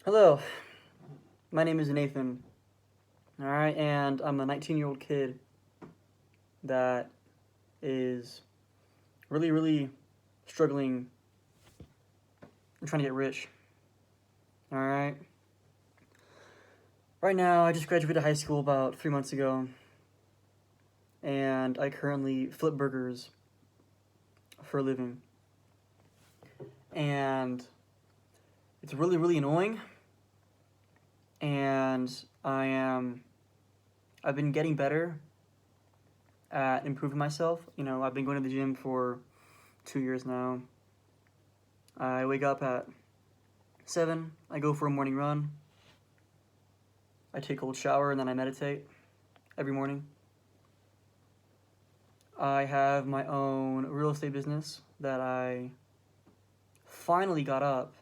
Hello, my name is Nathan. Alright, and I'm a 19-year-old kid that is really, really struggling and trying to get rich. Alright, right now I just graduated high school about 3 months ago, and I currently flip burgers for a living. And it's really, really annoying, and I've been getting better at improving myself. I've been going to the gym for 2 years now. I wake up at 7, I go for a morning run, I take a cold shower, and then I meditate every morning. I have my own real estate business that I finally got up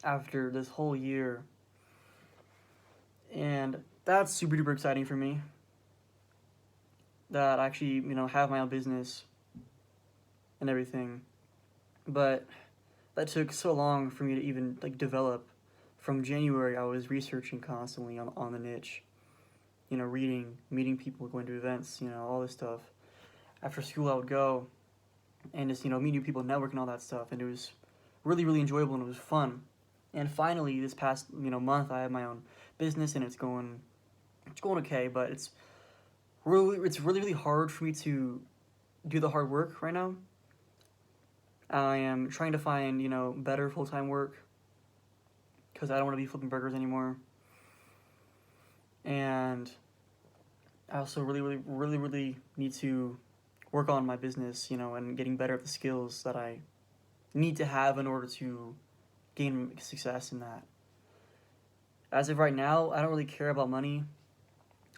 after this whole year. And that's super duper exciting for me. That I actually, have my own business and everything. But that took so long for me to even develop. From January I was researching constantly on the niche. Reading, meeting people, going to events, all this stuff. After school I would go and just meet new people, network, and all that stuff, and it was really, really enjoyable, and it was fun. And finally, this past month, I have my own business, and it's going okay, but it's really, really hard for me to do the hard work right now. I am trying to find better full time work because I don't want to be flipping burgers anymore, and I also really, really, really, really need to work on my business, and getting better at the skills that I need to have in order to gain success in that. As of right now, I don't really care about money.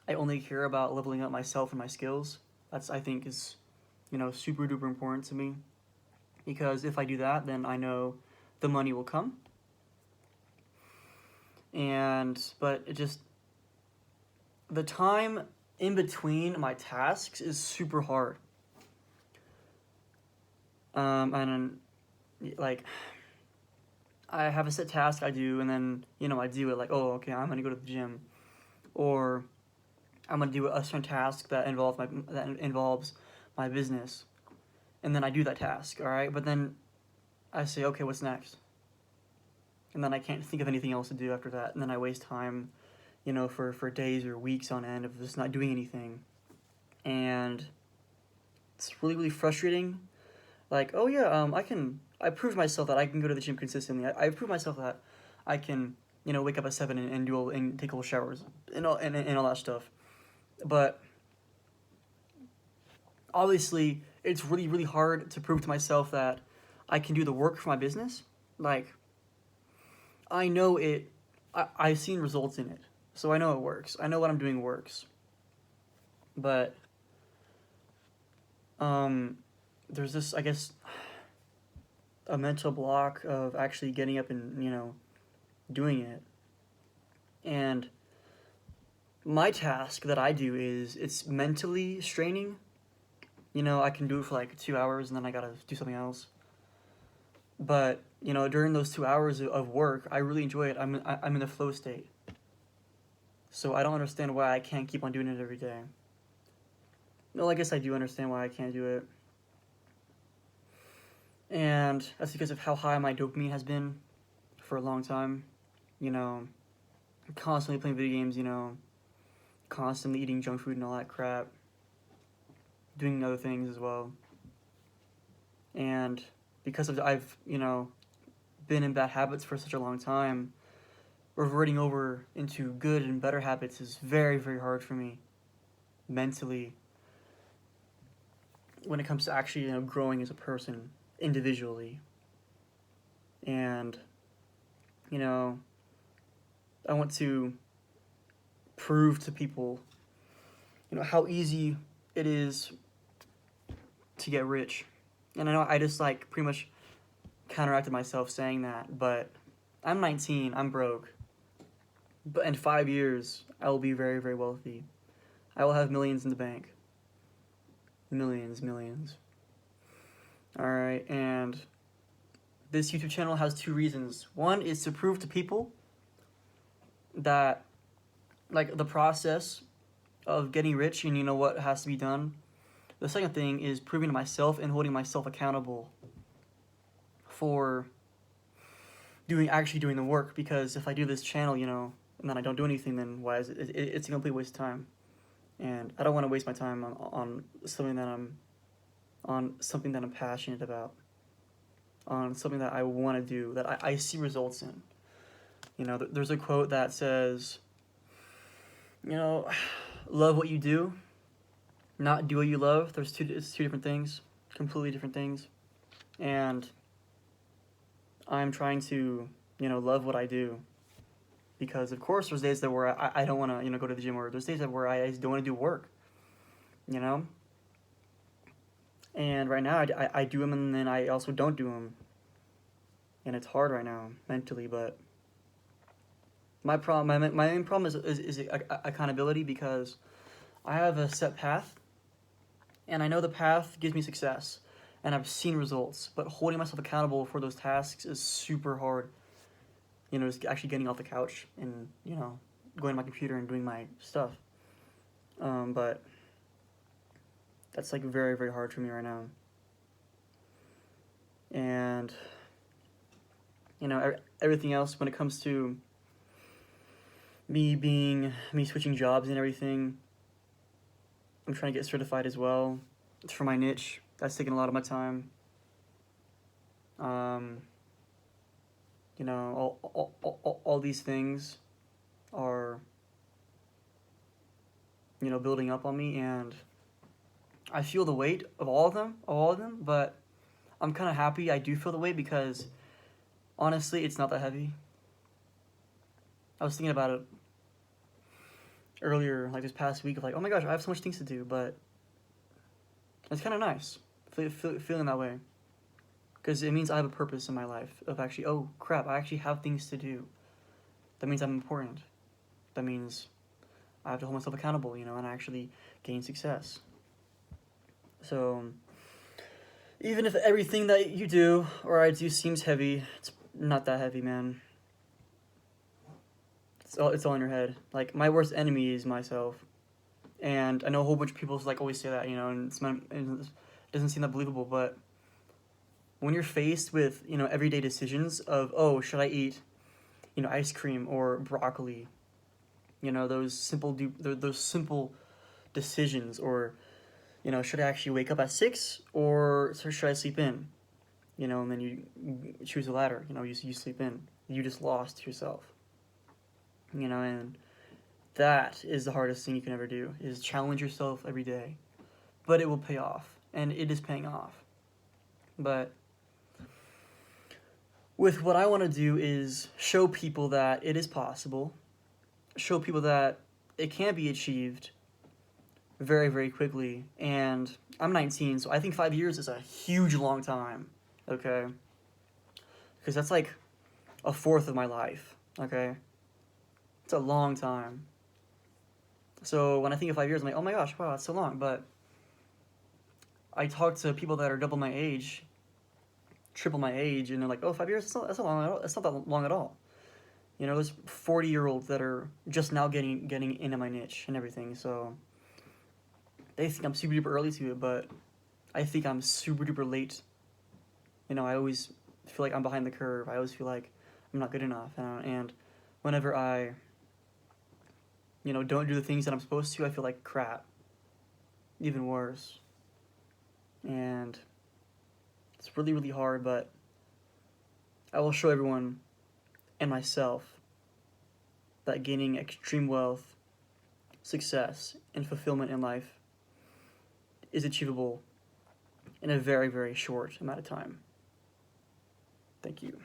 I only care about leveling up myself and my skills. That's, I think, is super duper important to me, because if I do that, then I know the money will come. But it just, the time in between my tasks is super hard. And like I have a set task I do, and then I do it, like, oh, okay, I'm gonna go to the gym, or I'm gonna do a certain task that involves my business, and then I do that task. All right, but then I say, okay, what's next? And then I can't think of anything else to do after that, and then I waste time, for days or weeks on end of just not doing anything, and it's really, really frustrating. Like, oh yeah, I proved myself that I can go to the gym consistently. I proved myself that I can wake up at 7 and take cold showers and all that stuff. But obviously, it's really, really hard to prove to myself that I can do the work for my business. Like, I know it. I've seen results in it, so I know it works. I know what I'm doing works. But um, there's this, I guess, a mental block of actually getting up and doing it. And my task that I do is, it's mentally straining. I can do it for like 2 hours, and then I gotta do something else. But during those 2 hours of work, I really enjoy it. I'm in the flow state, so I don't understand why I can't keep on doing it every day. No, I guess I do understand why I can't do it, and that's because of how high my dopamine has been for a long time. You know, constantly playing video games. Constantly eating junk food and all that crap, doing other things as well, and because of I've been in bad habits for such a long time, reverting over into good and better habits is very, very hard for me mentally, when it comes to actually growing as a person individually. And you know I want to prove to people how easy it is to get rich. And I know I just pretty much counteracted myself saying that, but I'm 19, I'm broke. But in 5 years, I will be very, very wealthy. I will have millions in the bank. Millions, millions. All right, and this YouTube channel has two reasons. One is to prove to people that, like, the process of getting rich and what has to be done. The second thing is proving to myself and holding myself accountable for actually doing the work, because if I do this channel, and then I don't do anything, then why is it? It's a complete waste of time, and I don't want to waste my time on something that I'm passionate about, on something that I want to do, that I see results in. There's a quote that says, love what you do, not do what you love. It's two different things, completely different things, and I'm trying to, love what I do, because of course there's days where I don't want to, go to the gym, or there's days where I don't want to do work, and right now I do them, and then I also don't do them, and it's hard right now mentally. But my main problem is accountability, because I have a set path, and I know the path gives me success, and I've seen results, but holding myself accountable for those tasks is super hard. Just actually getting off the couch and, going to my computer and doing my stuff. But that's, like, very, very hard for me right now. And, everything else when it comes to me switching jobs and everything, I'm trying to get certified as well. It's for my niche. That's taking a lot of my time. All these things are, building up on me, and I feel the weight of all of them, but I'm kind of happy I do feel the weight, because honestly, it's not that heavy. I was thinking about it earlier, like this past week, of like, oh my gosh, I have so much things to do, but it's kind of nice feeling that way, because it means I have a purpose in my life of actually, oh crap, I actually have things to do. That means I'm important. That means I have to hold myself accountable, and actually gain success. So even if everything that you do or I do seems heavy, it's not that heavy, man. It's all in your head. Like, my worst enemy is myself. And I know a whole bunch of people always say that, and it doesn't seem that believable, but when you're faced with, everyday decisions of, oh, should I eat, ice cream or broccoli, those simple decisions, or, should I actually wake up at 6 or should I sleep in, and then you choose the latter, you sleep in, you just lost yourself, and that is the hardest thing you can ever do, is challenge yourself every day, but it will pay off, and it is paying off. But with what I want to do is show people that it is possible, show people that it can be achieved very, very quickly. And I'm 19, so I think 5 years is a huge long time, okay? Because that's like a fourth of my life, okay? It's a long time. So when I think of 5 years, I'm like, oh my gosh, wow, that's so long. But I talk to people that are double my age, triple my age, and they're like, oh, 5 years, that's not long at all. That's not that long at all. There's 40-year-olds that are just now getting into my niche and everything, so they think I'm super duper early to it, but I think I'm super duper late. I always feel like I'm behind the curve. I always feel like I'm not good enough, and whenever I don't do the things that I'm supposed to, I feel like crap, even worse. And it's really, really hard, but I will show everyone and myself that gaining extreme wealth, success, and fulfillment in life is achievable in a very, very short amount of time. Thank you.